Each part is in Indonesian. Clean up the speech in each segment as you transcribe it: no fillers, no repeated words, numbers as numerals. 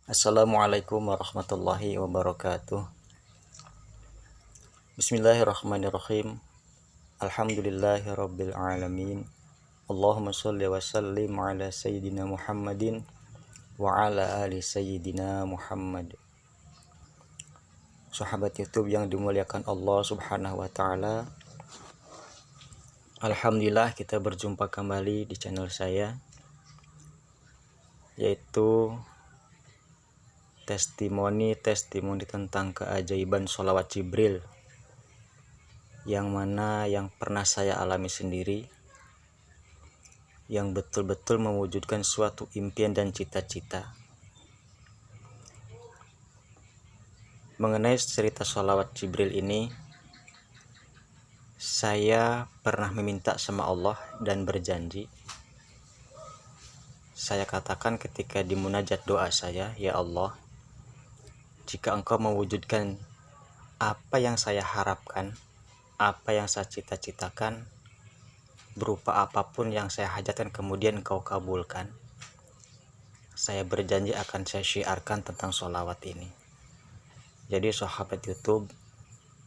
Assalamualaikum warahmatullahi wabarakatuh. Bismillahirrahmanirrahim. Alhamdulillahirabbil alamin. Allahumma shalli wa sallim ala sayyidina Muhammadin wa ala ali sayyidina Muhammad. Sahabat YouTube yang dimuliakan Allah Subhanahu wa taala. Alhamdulillah kita berjumpa kembali di channel saya, yaitu testimoni tentang keajaiban sholawat Jibril, yang mana yang pernah saya alami sendiri, yang betul-betul mewujudkan suatu impian dan cita-cita. Mengenai cerita sholawat Jibril ini, saya pernah meminta sama Allah dan berjanji. Saya katakan ketika di munajat doa saya, ya Allah, jika Engkau mewujudkan apa yang saya harapkan, apa yang saya cita-citakan, berupa apapun yang saya hajatkan, kemudian Engkau kabulkan, saya berjanji akan saya syiarkan tentang sholawat ini. Jadi sahabat YouTube,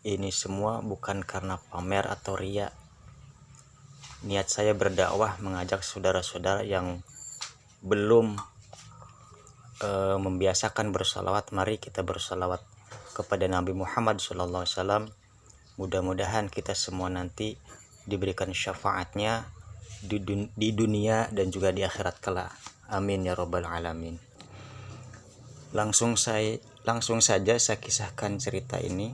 ini semua bukan karena pamer atau riya. Niat saya berdakwah, mengajak saudara-saudara yang belum membiasakan bersalawat, mari kita bersalawat kepada Nabi Muhammad SAW. Mudah-mudahan kita semua nanti diberikan syafaatnya di dunia dan juga di akhirat kelak. Amin ya robbal alamin. Langsung saja saya kisahkan cerita ini.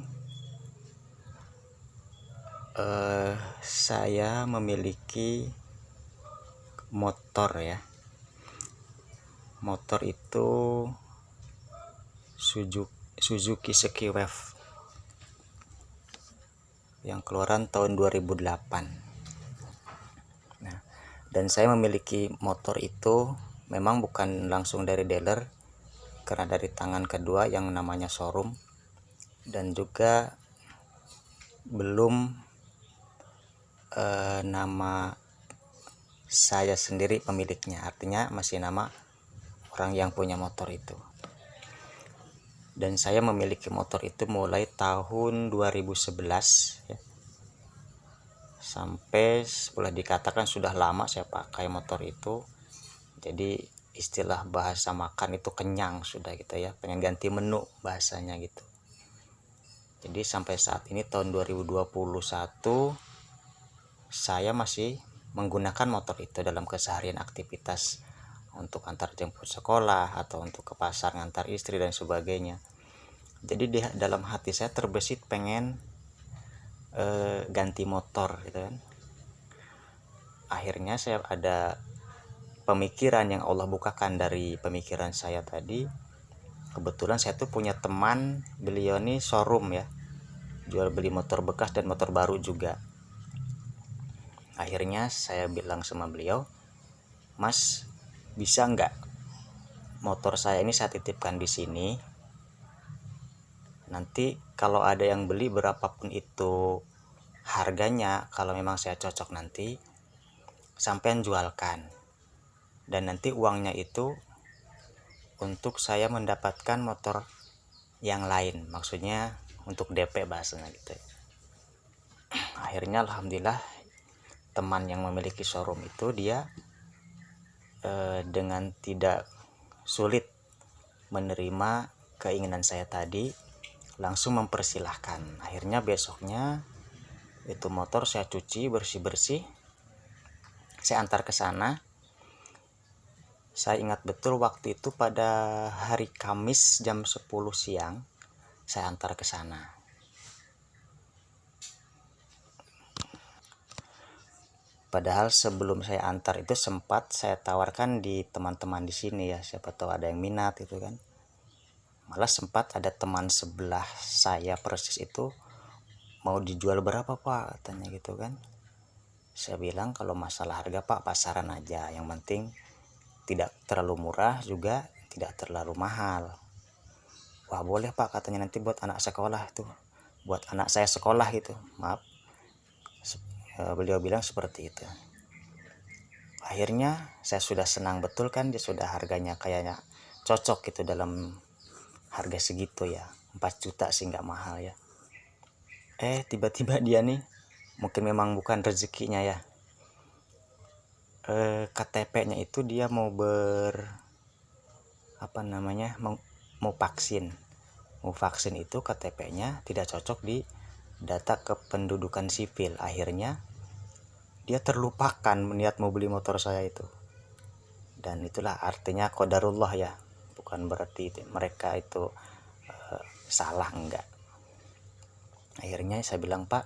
Saya memiliki motor ya. Motor itu Suzuki Ski-Wave yang keluaran tahun 2008. Nah, dan saya memiliki motor itu memang bukan langsung dari dealer, karena dari tangan kedua yang namanya showroom, dan juga belum nama saya sendiri pemiliknya, artinya masih nama orang yang punya motor itu. Dan saya memiliki motor itu mulai tahun 2011 ya. Sampai boleh dikatakan sudah lama saya pakai motor itu. Jadi istilah bahasa makan itu kenyang sudah gitu ya, pengen ganti menu bahasanya gitu. Jadi sampai saat ini tahun 2021 saya masih menggunakan motor itu dalam keseharian aktivitas, untuk antar jemput sekolah atau untuk ke pasar ngantar istri dan sebagainya. Jadi dalam hati saya terbesit pengen ganti motor gitu kan. Akhirnya saya ada pemikiran yang Allah bukakan dari pemikiran saya tadi. Kebetulan saya tuh punya teman, beliau nih showroom ya, jual beli motor bekas dan motor baru juga. Akhirnya saya bilang sama beliau, Mas, bisa nggak motor saya ini saya titipkan di sini, nanti kalau ada yang beli berapapun itu harganya, kalau memang saya cocok nanti sampean jualkan, dan nanti uangnya itu untuk saya mendapatkan motor yang lain, maksudnya untuk DP bahasanya gitu. Akhirnya alhamdulillah teman yang memiliki showroom itu dia dengan tidak sulit menerima keinginan saya tadi, langsung mempersilahkan. Akhirnya besoknya itu motor saya cuci bersih-bersih, saya antar ke sana. Saya ingat betul waktu itu pada hari Kamis jam 10 siang saya antar ke sana. Padahal sebelum saya antar itu sempat saya tawarkan di teman-teman di sini ya, siapa tahu ada yang minat gitu kan. Malah sempat ada teman sebelah saya persis itu mau dijual berapa Pak katanya gitu kan. Saya bilang kalau masalah harga Pak pasaran aja, yang penting tidak terlalu murah juga tidak terlalu mahal. Wah boleh Pak katanya, nanti buat anak sekolah itu, buat anak saya sekolah gitu, maaf. Beliau bilang seperti itu. Akhirnya saya sudah senang betul kan, dia sudah harganya kayaknya cocok gitu dalam harga segitu ya, 4 juta sih nggak mahal ya. Tiba-tiba dia nih, mungkin memang bukan rezekinya ya, KTP-nya itu dia mau mau vaksin itu KTP-nya tidak cocok di data kependudukan sipil. Akhirnya dia terlupakan niat mau beli motor saya itu. Dan itulah artinya qadarullah ya, bukan berarti mereka itu salah, enggak. Akhirnya saya bilang, Pak,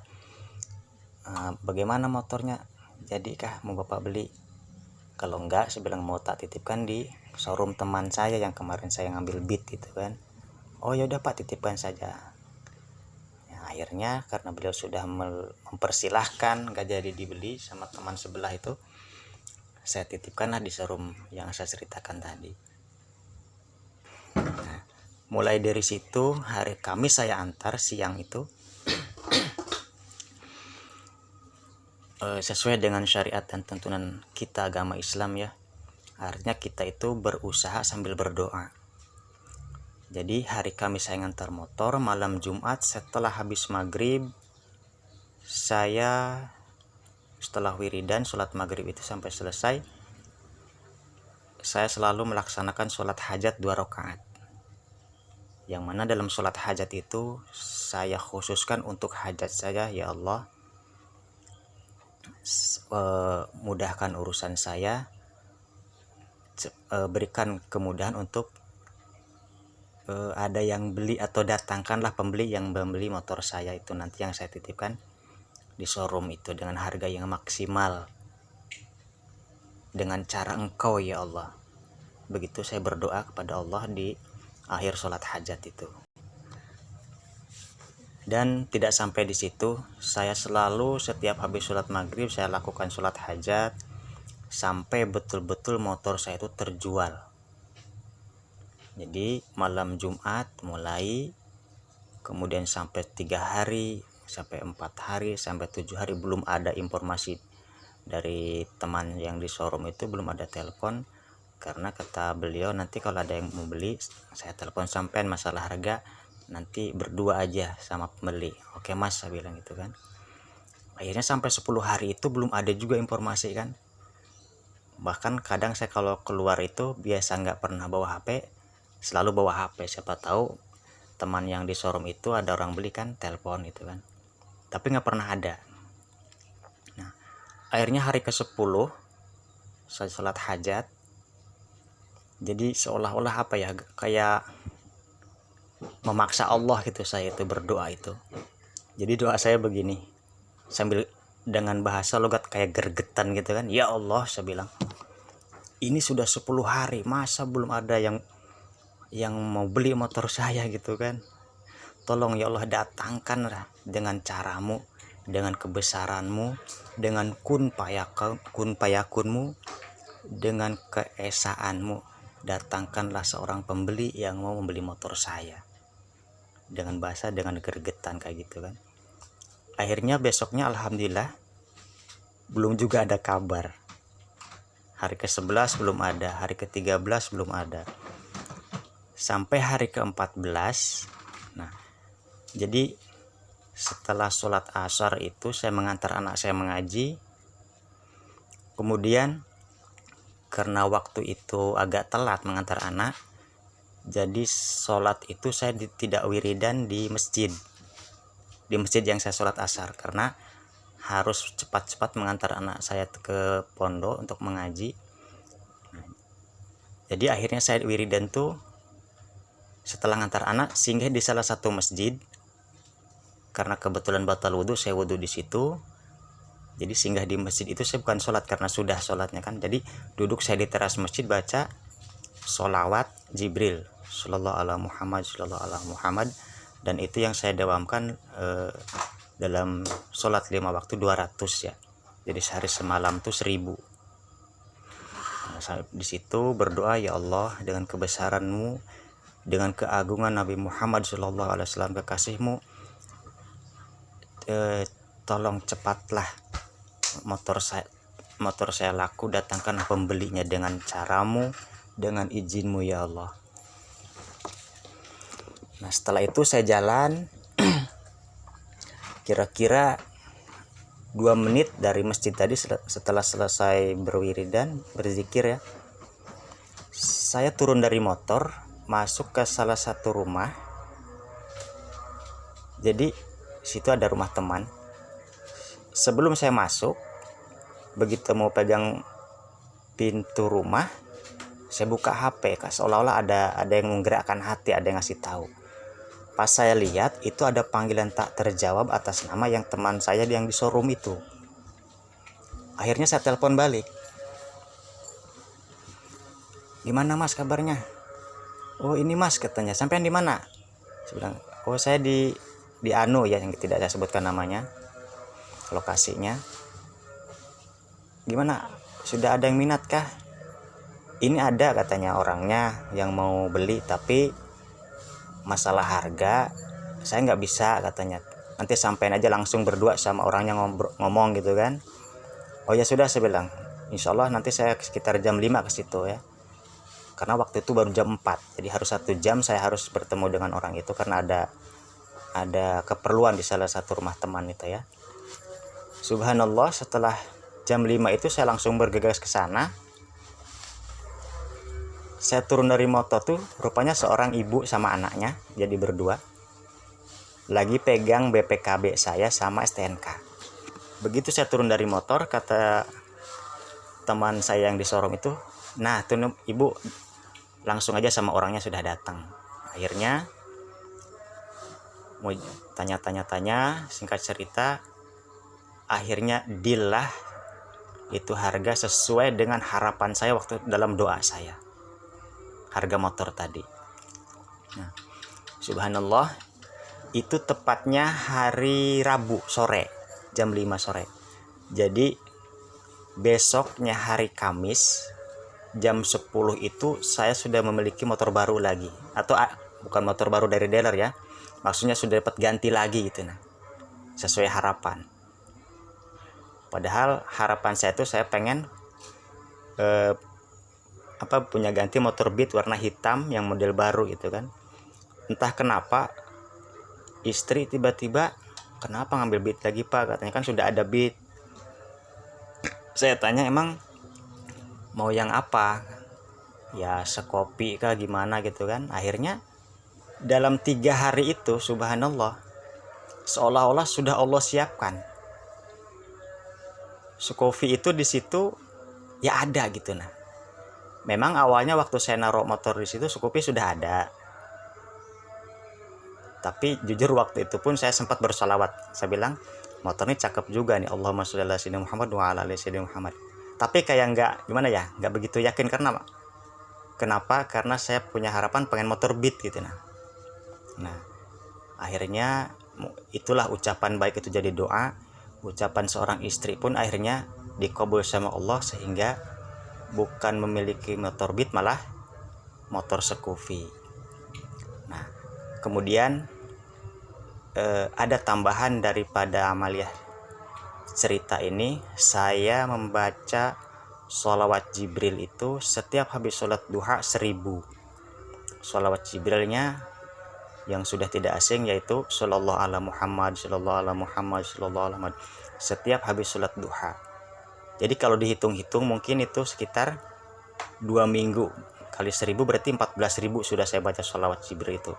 bagaimana motornya, jadikah mau Bapak beli? Kalau enggak, saya bilang mau tak titipkan di showroom teman saya yang kemarin saya ngambil Beat gitu kan. Oh yaudah Pak, titipkan saja. Ya, akhirnya karena beliau sudah mempersilahkan, nggak jadi dibeli sama teman sebelah itu, saya titipkanlah di showroom yang saya ceritakan tadi. Nah, mulai dari situ hari Kamis saya antar siang itu, sesuai dengan syariat dan tuntunan kita agama Islam ya. Artinya kita itu berusaha sambil berdoa. Jadi hari Kamis saya ngantar motor, malam Jumat setelah habis maghrib, saya setelah wiridan sholat maghrib itu sampai selesai, saya selalu melaksanakan sholat hajat 2 rakaat. Yang mana dalam sholat hajat itu saya khususkan untuk hajat saya, ya Allah, mudahkan urusan saya, berikan kemudahan untuk ada yang beli atau datangkanlah pembeli yang membeli motor saya itu nanti yang saya titipkan di showroom itu dengan harga yang maksimal dengan cara Engkau ya Allah. Begitu saya berdoa kepada Allah di akhir sholat hajat itu. Dan tidak sampai di situ, saya selalu setiap habis sholat maghrib saya lakukan sholat hajat sampai betul-betul motor saya itu terjual. Jadi malam Jumat mulai, kemudian sampai 3 hari, sampai 4 hari, sampai 7 hari belum ada informasi dari teman yang di showroom itu, belum ada telepon. Karena kata beliau nanti kalau ada yang mau beli saya telepon sampean masalah harga, nanti berdua aja sama pembeli. Oke mas, saya bilang gitu kan. Akhirnya sampai 10 hari itu belum ada juga informasi kan. Bahkan kadang saya kalau keluar itu biasa nggak pernah bawa HP, selalu bawa HP, siapa tahu teman yang di showroom itu ada orang beli kan, telepon gitu kan, tapi nggak pernah ada. Nah, akhirnya hari ke-10 saya sholat hajat, jadi seolah-olah apa ya, kayak memaksa Allah gitu, saya itu berdoa itu. Jadi doa saya begini, sambil dengan bahasa logat kayak gergetan gitu kan, ya Allah, saya bilang, ini sudah 10 hari masa belum ada yang mau beli motor saya gitu kan. Tolong ya Allah, datangkanlah dengan caramu, dengan kebesaranmu, dengan kun payakunmu, dengan keesaanmu, datangkanlah seorang pembeli yang mau membeli motor saya. Dengan bahasa, dengan gergetan kayak gitu kan. Akhirnya besoknya alhamdulillah belum juga ada kabar. Hari ke-11 belum ada, hari ke-13 belum ada, sampai hari ke-14. Nah, jadi setelah sholat asar itu saya mengantar anak saya mengaji. Kemudian karena waktu itu agak telat mengantar anak, jadi sholat itu saya tidak wiridan di masjid yang saya sholat asar, karena harus cepat-cepat mengantar anak saya ke pondok untuk mengaji. Jadi akhirnya saya wiridan tuh setelah ngantar anak, singgah di salah satu masjid, karena kebetulan batal wudhu, saya wudhu di situ. Jadi singgah di masjid itu saya bukan sholat karena sudah sholatnya kan. Jadi duduk saya di teras masjid baca sholawat Jibril, Sallallahu ala Muhammad, Sallallahu ala Muhammad. Dan itu yang saya dawamkan dalam sholat 5 waktu 200 ya. Jadi sehari semalam tuh 1000. Nah, di situ berdoa, ya Allah, dengan kebesaranmu, dengan keagungan Nabi Muhammad SAW kekasihmu, tolong cepatlah motor saya laku, datangkan pembelinya dengan caramu, dengan izinmu ya Allah. Nah setelah itu saya jalan kira-kira 2 menit dari masjid tadi. Setelah selesai berwiridan, berzikir ya, saya turun dari motor, masuk ke salah satu rumah. Jadi situ ada rumah teman. Sebelum saya masuk, begitu mau pegang pintu rumah, saya buka HP, seolah-olah ada yang menggerakkan hati, ada yang ngasih tahu. Pas saya lihat, itu ada panggilan tak terjawab atas nama yang teman saya yang di showroom itu. Akhirnya saya telepon balik. Gimana mas kabarnya? Oh ini mas, katanya. Sampean di mana? Saya bilang, oh saya di Anu ya, yang tidak saya sebutkan namanya, lokasinya. Gimana? Sudah ada yang minat kah? Ini ada, katanya, orangnya yang mau beli, tapi masalah harga saya nggak bisa, katanya. Nanti sampein aja langsung berdua sama orangnya ngomong gitu kan. Oh ya sudah, saya bilang, insya Allah nanti saya sekitar jam 5 ke situ ya, karena waktu itu baru jam 4, jadi harus 1 jam saya harus bertemu dengan orang itu karena ada keperluan di salah satu rumah teman itu ya. Subhanallah, setelah jam 5 itu saya langsung bergegas ke sana. Saya turun dari motor tuh, rupanya seorang ibu sama anaknya, jadi berdua, lagi pegang BPKB saya sama STNK. Begitu saya turun dari motor, kata teman saya yang di showroom itu, nah tuh ibu, langsung aja sama orangnya sudah datang. Akhirnya mau tanya-tanya, singkat cerita, akhirnya deal lah, itu harga sesuai dengan harapan saya waktu dalam doa saya, harga motor tadi. Nah, subhanallah, itu tepatnya hari Rabu sore, jam 5 sore. Jadi besoknya hari Kamis jam 10 itu saya sudah memiliki motor baru lagi. Atau bukan motor baru dari dealer ya, maksudnya sudah dapat ganti lagi gitu. Nah, sesuai harapan. Padahal harapan saya itu saya pengen punya ganti motor Beat warna hitam yang model baru gitu kan. Entah kenapa istri tiba-tiba, kenapa ngambil Beat lagi pak, katanya kan sudah ada Beat. Saya tanya, emang mau yang apa ya, sekopi kah gimana gitu kan. Akhirnya dalam 3 hari itu subhanallah, seolah-olah sudah Allah siapkan Sukofi itu di situ ya, ada gitu. Nah, memang awalnya waktu saya naruh motor di situ Sukofi sudah ada, tapi jujur waktu itu pun saya sempat bersolawat, saya bilang motor ini cakep juga nih, Allahumma sholli ala sayyidina Muhammad wa ala ali sayyidina Muhammad. Tapi kayak nggak gimana ya, nggak begitu yakin. Kenapa? Karena saya punya harapan pengen motor Beat gitu. Nah akhirnya itulah ucapan baik itu jadi doa, ucapan seorang istri pun akhirnya dikabul sama Allah, sehingga bukan memiliki motor Beat, malah motor Sukofi. Nah kemudian ada tambahan daripada amaliyah cerita ini, saya membaca sholawat Jibril itu setiap habis sholat duha 1000. Sholawat Jibrilnya yang sudah tidak asing, yaitu Sallallahu ala Muhammad, Sallallahu ala Muhammad, Sallallahu ala Muhammad, setiap habis sholat duha. Jadi kalau dihitung-hitung mungkin itu sekitar 2 minggu kali 1000 berarti 14.000 sudah saya baca sholawat Jibril itu.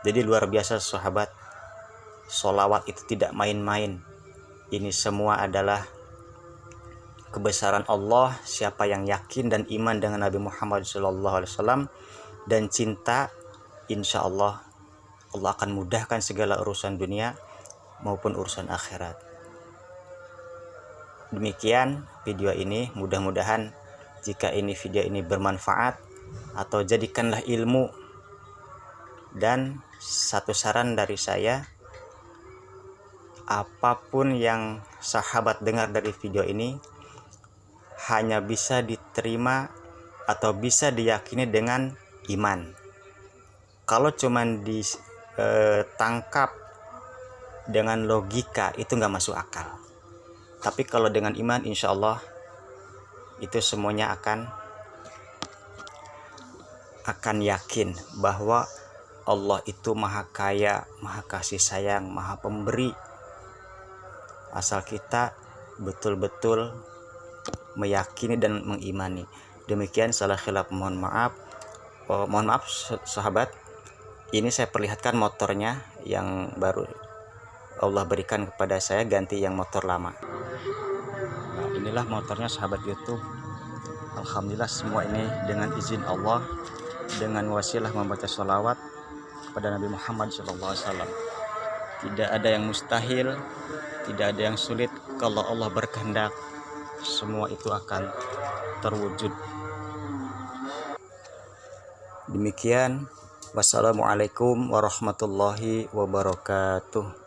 Jadi luar biasa sahabat, sholawat itu tidak main-main. Ini semua adalah kebesaran Allah. Siapa yang yakin dan iman dengan Nabi Muhammad SAW dan cinta, insya Allah Allah akan mudahkan segala urusan dunia maupun urusan akhirat. Demikian video ini, mudah-mudahan jika video ini bermanfaat, atau jadikanlah ilmu. Dan satu saran dari saya, apapun yang sahabat dengar dari video ini hanya bisa diterima atau bisa diyakini dengan iman. Kalau cuman ditangkap dengan logika itu nggak masuk akal. Tapi kalau dengan iman, insya Allah itu semuanya akan yakin bahwa Allah itu maha kaya, maha kasih sayang, maha pemberi, asal kita betul-betul meyakini dan mengimani. Demikian salah khilaf, mohon maaf. Mohon maaf sahabat, ini saya perlihatkan motornya yang baru Allah berikan kepada saya, ganti yang motor lama. Nah, inilah motornya sahabat YouTube. Alhamdulillah semua ini dengan izin Allah, dengan wasilah membaca sholawat kepada Nabi Muhammad SAW. Tidak ada yang mustahil, tidak ada yang sulit. Kalau Allah berkehendak, semua itu akan terwujud. Demikian, wassalamualaikum warahmatullahi wabarakatuh.